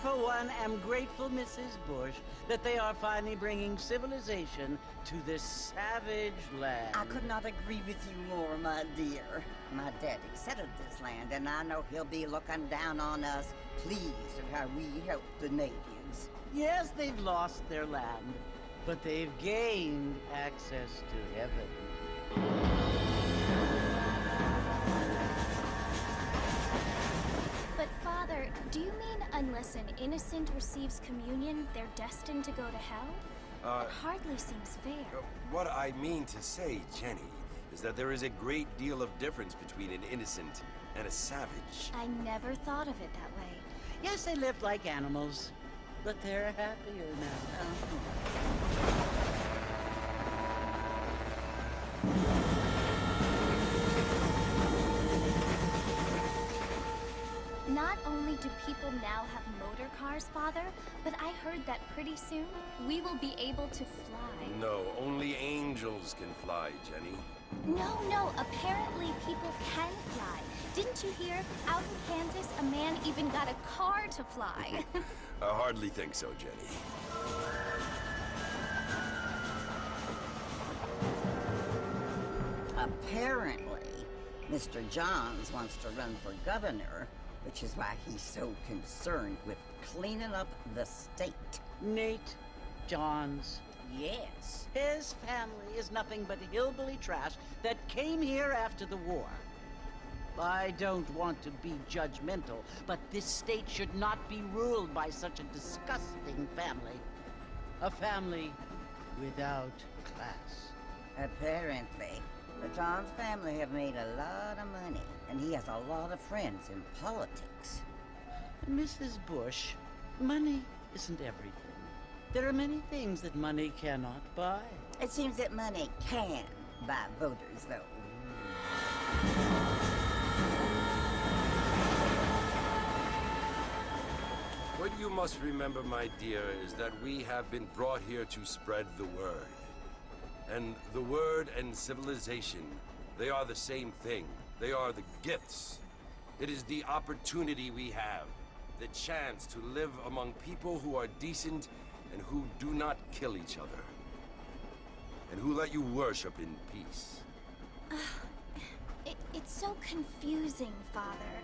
for one, am grateful, Mrs. Bush, that they are finally bringing civilization to this savage land. I could not agree with you more, my dear. My daddy settled this land, and I know he'll be looking down on us, pleased at how we help the natives. Yes, they've lost their land, but they've gained access to heaven. But Father, do you mean unless an innocent receives communion, they're destined to go to hell? It hardly seems fair. What I mean to say, Jenny, is that there is a great deal of difference between an innocent and a savage. I never thought of it that way. Yes, they lived like animals, but they're happier now. Not only do people now have motor cars, Father, but I heard that pretty soon we will be able to fly. No, only angels can fly, Jenny. No, apparently people can fly. Didn't you hear? Out in Kansas, a man even got a car to fly. I hardly think so, Jenny. Apparently, Mr. Johns wants to run for governor, which is why he's so concerned with cleaning up the state. Nate Johns. Yes. His family is nothing but hillbilly trash that came here after the war. I don't want to be judgmental, but this state should not be ruled by such a disgusting family. A family without class. Apparently. The Johns family have made a lot of money, and he has a lot of friends in politics. Mrs. Bush, money isn't everything. There are many things that money cannot buy. It seems that money can buy voters, though. What you must remember, my dear, is that we have been brought here to spread the word. And the word and civilization, they are the same thing. They are the gifts. It is the opportunity we have, the chance to live among people who are decent and who do not kill each other, and who let you worship in peace. It's so confusing, Father.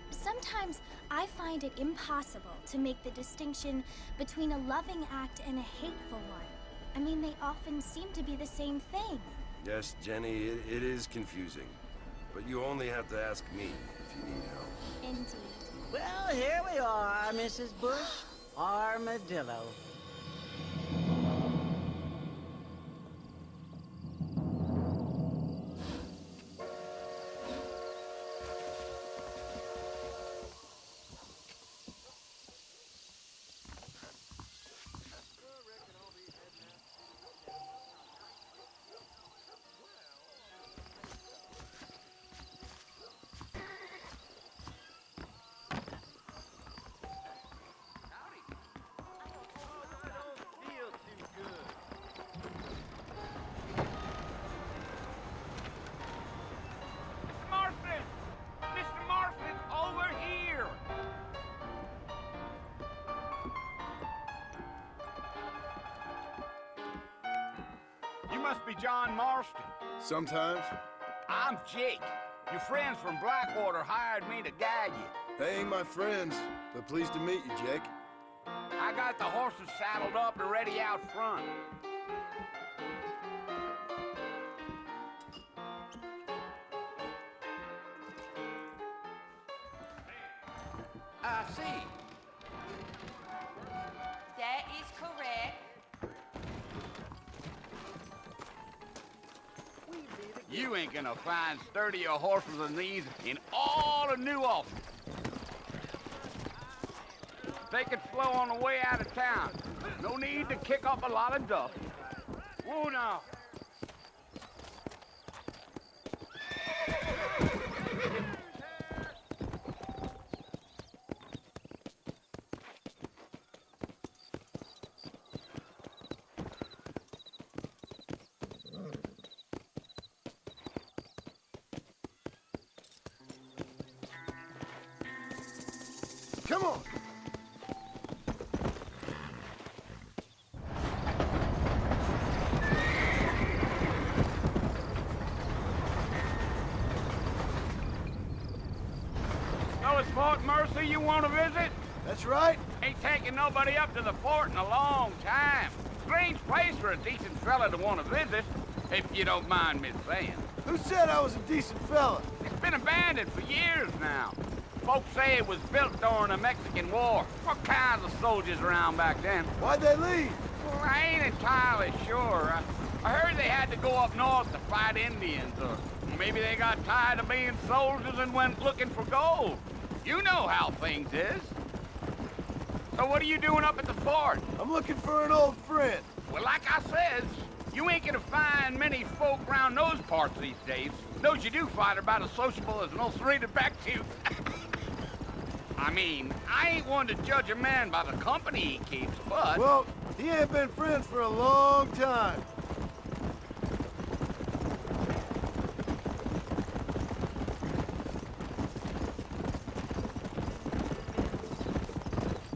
Sometimes I find it impossible to make the distinction between a loving act and a hateful one. I mean, they often seem to be the same thing. Yes, Jenny, it is confusing. But you only have to ask me if you need help. Indeed. Well, here we are, Mrs. Bush. Armadillo. Must be John Marston. Sometimes. I'm Jake. Your friends from Blackwater hired me to guide you. They ain't my friends, but pleased to meet you, Jake. I got the horses saddled up and ready out front. I see. That is correct. You ain't gonna find sturdier horses than these in all of New Ulster. Take it slow on the way out of town. No need to kick up a lot of dust. Whoa now. Come on! tell us Fort Mercy you want to visit? That's right. Ain't taking nobody up to the fort in a long time. Strange place for a decent fella to want to visit, if you don't mind me saying. Who said I was a decent fella? It's been abandoned for years now. Folks say it was built during the Mexican War. What kinds of soldiers around back then? Why'd they leave? Well, I ain't entirely sure. I heard they had to go up north to fight Indians, or maybe they got tired of being soldiers and went looking for gold. You know how things is. So what are you doing up at the fort? I'm looking for an old friend. Well, like I said, you ain't gonna find many folk around those parts these days. Those you do find are about as sociable as an old serrated backtooth. I mean, I ain't one to judge a man by the company he keeps, but... Well, he ain't been friends for a long time.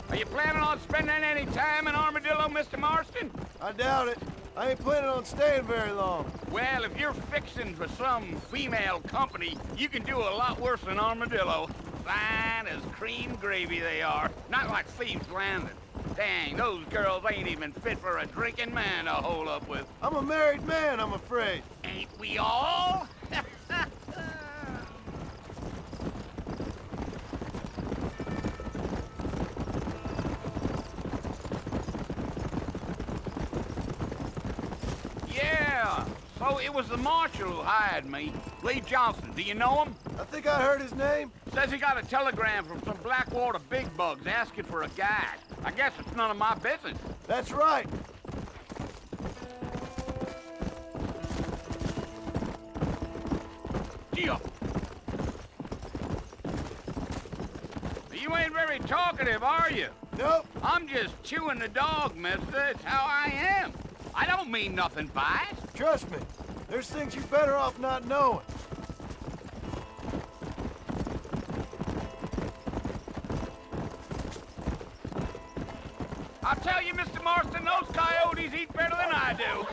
Are you planning on spending any time in Armadillo, Mr. Marston? I doubt it. I ain't planning on staying very long. Well, if you're fixing for some female company, you can do a lot worse than Armadillo. Fine as cream gravy they are. Not like Thieves Landing. Dang, those girls ain't even fit for a drinking man to hole up with. I'm a married man, I'm afraid. Ain't we all? Yeah, so it was the marshal who hired me. Lee Johnson, do you know him? I think I heard his name. Says he got a telegram from some Blackwater big bugs asking for a guide. I guess it's none of my business. That's right. Gee up. You ain't very talkative, are you? Nope. I'm just chewing the dog, mister. It's how I am. I don't mean nothing by it. Trust me. There's things you're better off not knowing. I'll tell you, Mr. Marston, those coyotes eat better than I do.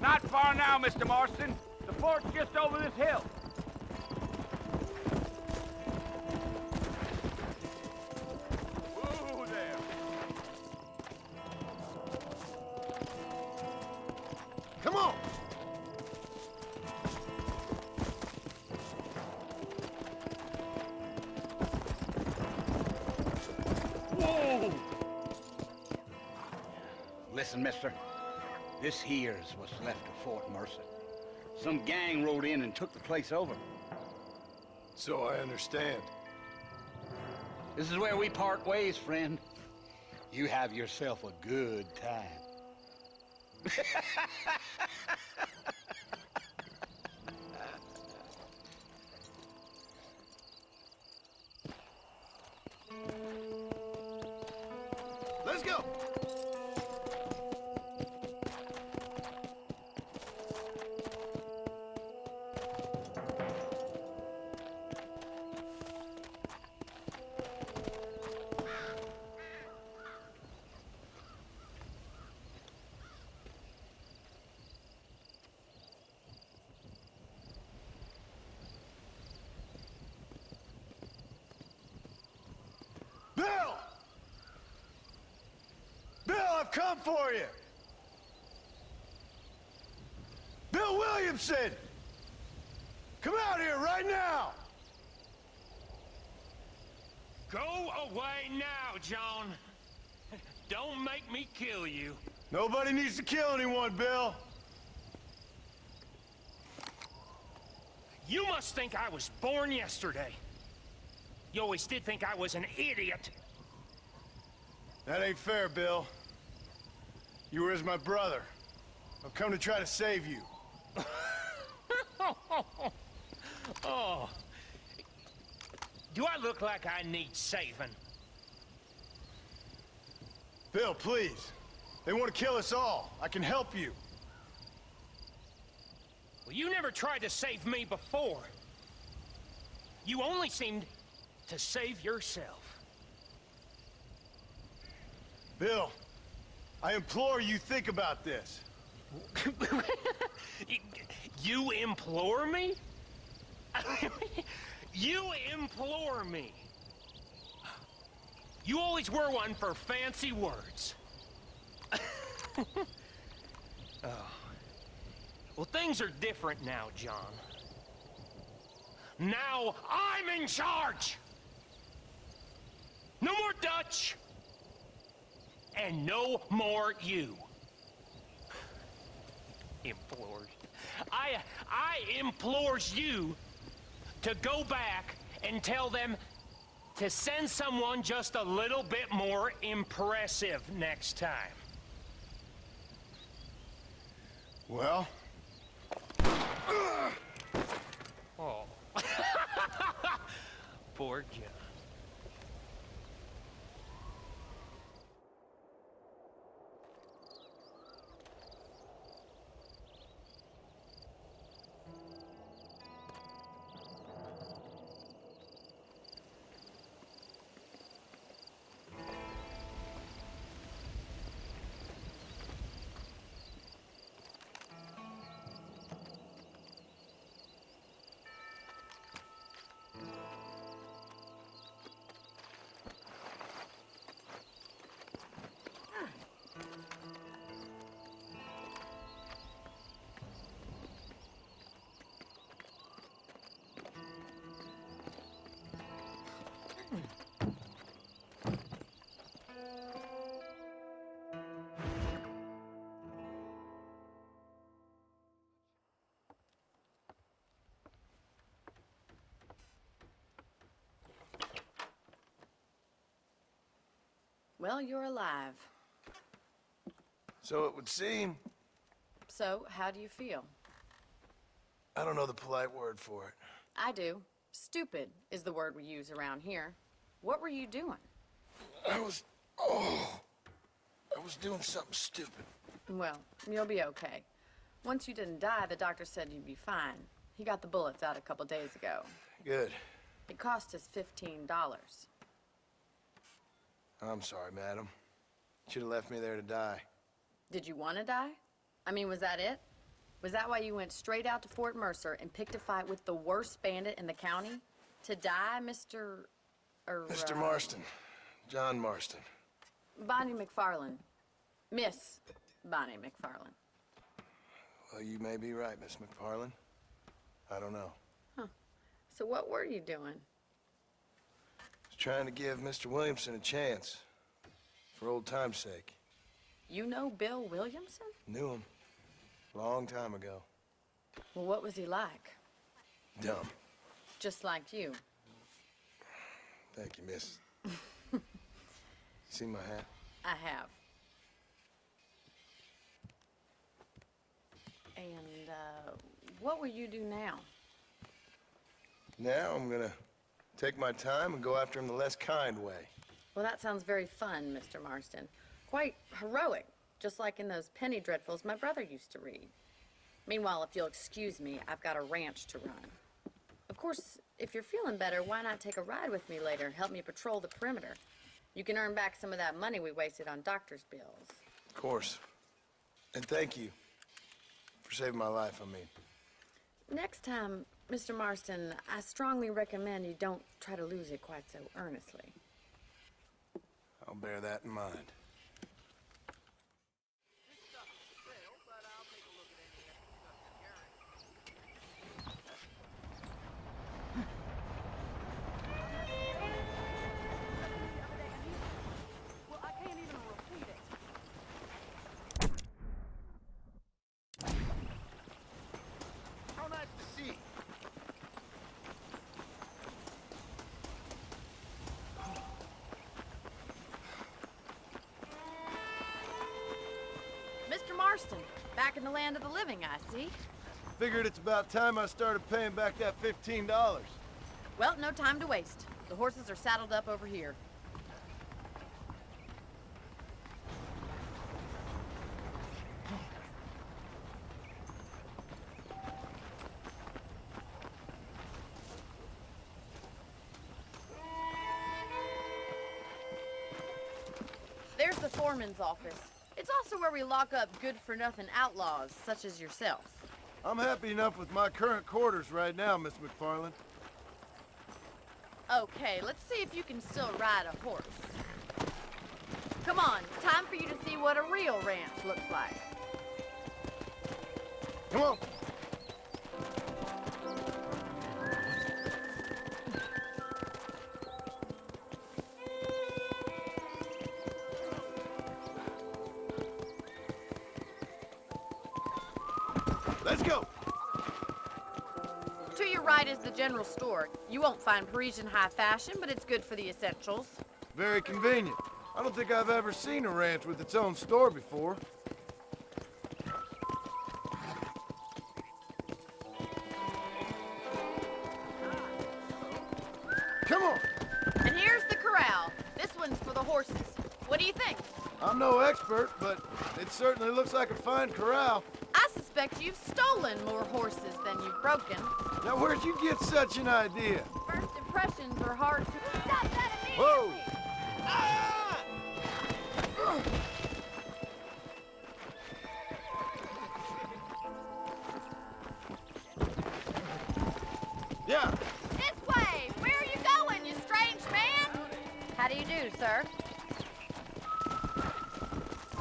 Not far now, Mr. Marston. The fort's just over this hill. Whoa there. Come on. Whoa! Listen, mister. This here's what's left of Fort Mercer. Some gang rode in and took the place over. So I understand. This is where we part ways, friend. You have yourself a good time. Let's go. Bill! Bill, I've come for you! Bill Williamson! Come out here right now! Go away now, John. Don't make me kill you. Nobody needs to kill anyone, Bill. You must think I was born yesterday. You always did think I was an idiot. That ain't fair, Bill. You were as my brother. I've come to try to save you. Oh. Do I look like I need saving? Bill, please. They want to kill us all. I can help you. Well, you never tried to save me before. You only seemed to save yourself. Bill, I implore you think about this. You implore me? You implore me? You always were one for fancy words. Oh. Well, things are different now, John. Now I'm in charge! No more Dutch! And no more you. Implores. I implores you to go back and tell them to send someone just a little bit more impressive next time. Well? Oh. Poor John. Well, you're alive. So it would seem. So, how do you feel? I don't know the polite word for it. I do. Stupid is the word we use around here. What were you doing? I was doing something stupid. Well, you'll be okay. Once you didn't die, the doctor said you'd be fine. He got the bullets out a couple days ago. Good. It cost us $15. I'm sorry, madam. Should have left me there to die. Did you want to die? I mean, was that it? Was that why you went straight out to Fort Mercer and picked a fight with the worst bandit in the county? To die, Mr. Mr. Marston. John Marston. Bonnie McFarland. Miss Bonnie McFarland. Well, you may be right, Miss McFarland. I don't know. So what were you doing? I was trying to give Mr. Williamson a chance. For old time's sake. You know Bill Williamson? Knew him. Long time ago. Well, what was he like? Dumb. Just like you. Thank you, miss. See my hat? I have. And, what will you do now? Now I'm gonna take my time and go after him the less kind way. Well, that sounds very fun, Mr. Marston. Quite heroic, just like in those penny dreadfuls my brother used to read. Meanwhile, if you'll excuse me, I've got a ranch to run. Of course, if you're feeling better, why not take a ride with me later? Help me patrol the perimeter. You can earn back some of that money we wasted on doctor's bills. Of course. And thank you for saving my life, I mean. Next time, Mr. Marston, I strongly recommend you don't try to lose it quite so earnestly. I'll bear that in mind. Mr. Marston, back in the land of the living, I see. Figured it's about time I started paying back that $15. Well, no time to waste. The horses are saddled up over here. There's the foreman's office. It's also where we lock up good-for-nothing outlaws, such as yourself. I'm happy enough with my current quarters right now, Miss McFarland. Okay, let's see if you can still ride a horse. Come on, time for you to see what a real ranch looks like. Come on. Let's go. To your right is the general store. You won't find Parisian high fashion, but it's good for the essentials. Very convenient. I don't think I've ever seen a ranch with its own store before. Come on. And here's the corral. This one's for the horses. What do you think? I'm no expert, but it certainly looks like a fine corral. I suspect you've stolen more horses than you've broken. Now, where'd you get such an idea? First impressions are hard to... Stop that immediately! Whoa! Yeah. This way! Where are you going, you strange man? How do you do, sir?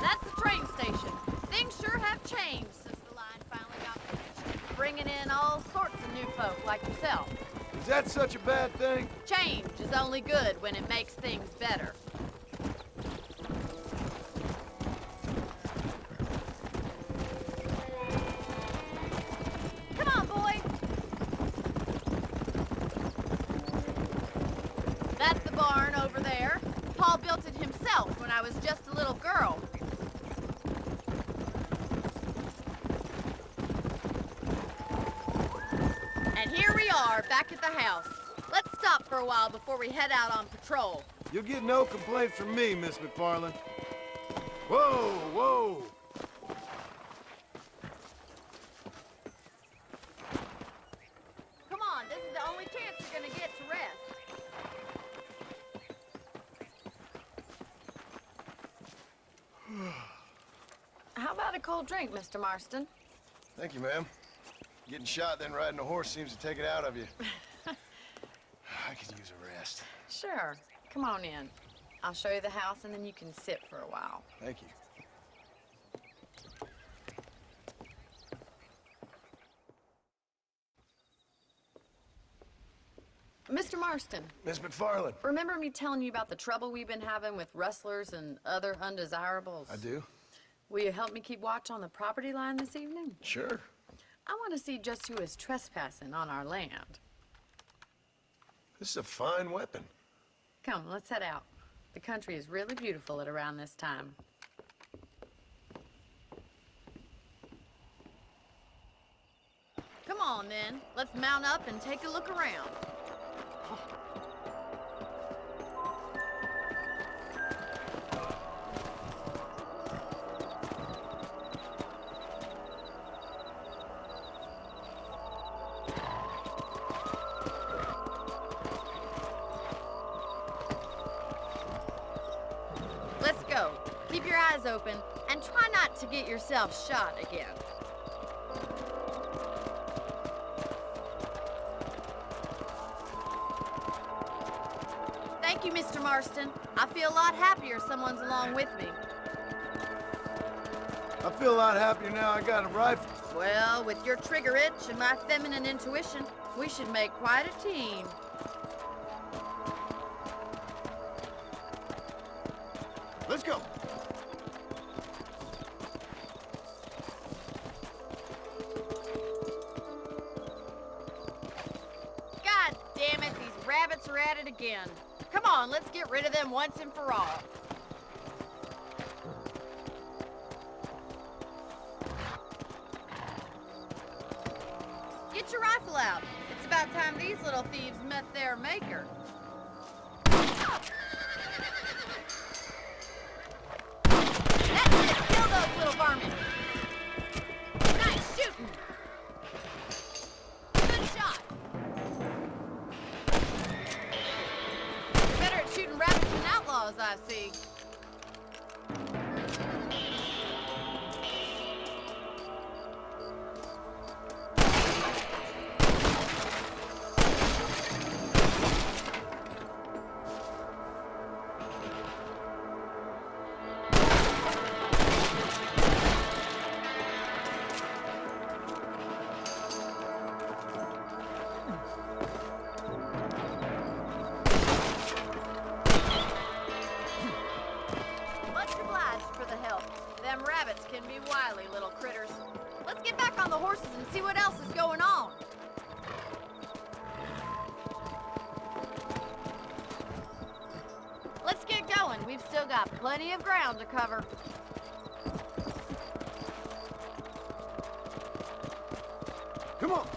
That's the train station. Things sure have changed since the line finally got finished. Bringing in all sorts of new folk like yourself. Is that such a bad thing? Change is only good when it makes things better. Come on, boy! That's the barn over there. Paul built it himself when I was just a little girl. And here we are, back at the house. Let's stop for a while before we head out on patrol. You'll get no complaints from me, Miss McFarland. Whoa, whoa! Come on, this is the only chance you're gonna get to rest. How about a cold drink, Mr. Marston? Thank you, ma'am. Getting shot, then riding a horse seems to take it out of you. I could use a rest. Sure. Come on in. I'll show you the house and then you can sit for a while. Thank you. Mr. Marston, Miss McFarland. remember me telling you about the trouble we've been having with rustlers and other undesirables? I do? Will you help me keep watch on the property line this evening? Sure. I want to see just who is trespassing on our land. This is a fine weapon. Come, let's head out. The country is really beautiful at around this time. Come on, then. Let's mount up and take a look around. Let's go. Keep your eyes open and try not to get yourself shot again. Thank you, Mr. Marston. I feel a lot happier someone's along with me. I feel a lot happier now I got a rifle. Well, with your trigger itch and my feminine intuition, we should make quite a team. Let's go. God damn it, these rabbits are at it again. Come on, let's get rid of them once and for all. Get your rifle out. It's about time these little thieves met their maker. That's it! Kill those little varmints! Nice shooting! Good shot! You're better at shooting rabbits than outlaws, I see. still got plenty of ground to cover. Come on.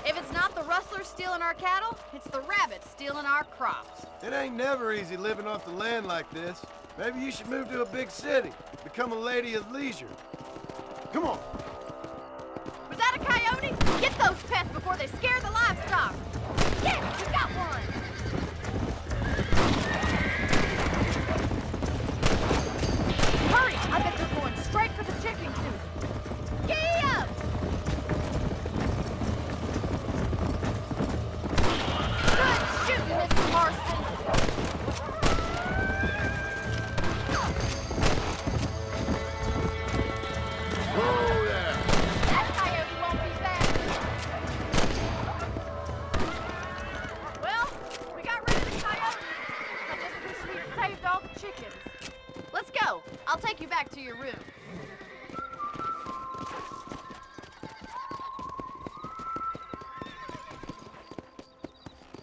If it's not the rustlers stealing our cattle, it's the rabbits stealing our crops. It ain't never easy living off the land like this. Maybe you should move to a big city. Become a lady of leisure. Come on. Was that a coyote? Get those pests before they scare the livestock. Yes, we got one. Hurry! I bet they're going straight for the chicken coop. Giddy up! Good shooting, Mr. Marston. Whoa there. That coyote won't be back. Well, we got rid of the coyote. I just wish we'd saved all the chickens. Let's go. I'll take you back to your room.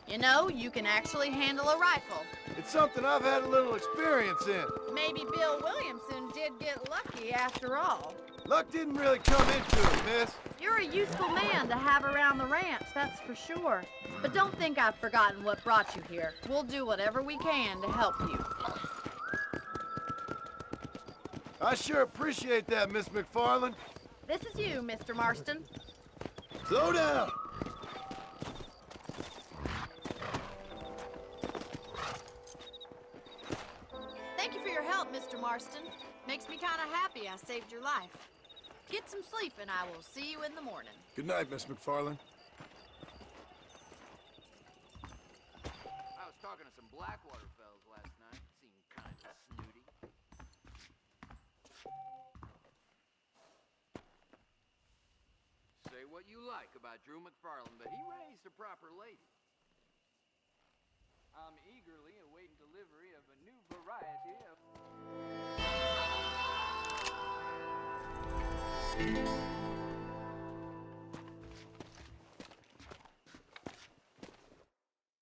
You know, you can actually handle a rifle. It's something I've had a little experience in. Maybe Bill Williamson did get lucky after all. Luck didn't really come into it, miss. You're a useful man to have around the ranch, that's for sure. But don't think I've forgotten what brought you here. We'll do whatever we can to help you. I sure appreciate that, Miss McFarland. This is you, Mr. Marston. Slow down. Thank you for your help, Mr. Marston. Makes me kind of happy I saved your life. Get some sleep and I will see you in the morning. Good night, Miss McFarland. I was talking to some Blackwater fellas last night. Seemed kind of snooty. Say what you like about Drew McFarland, but he raised a proper lady. I'm eagerly awaiting delivery of a new variety of...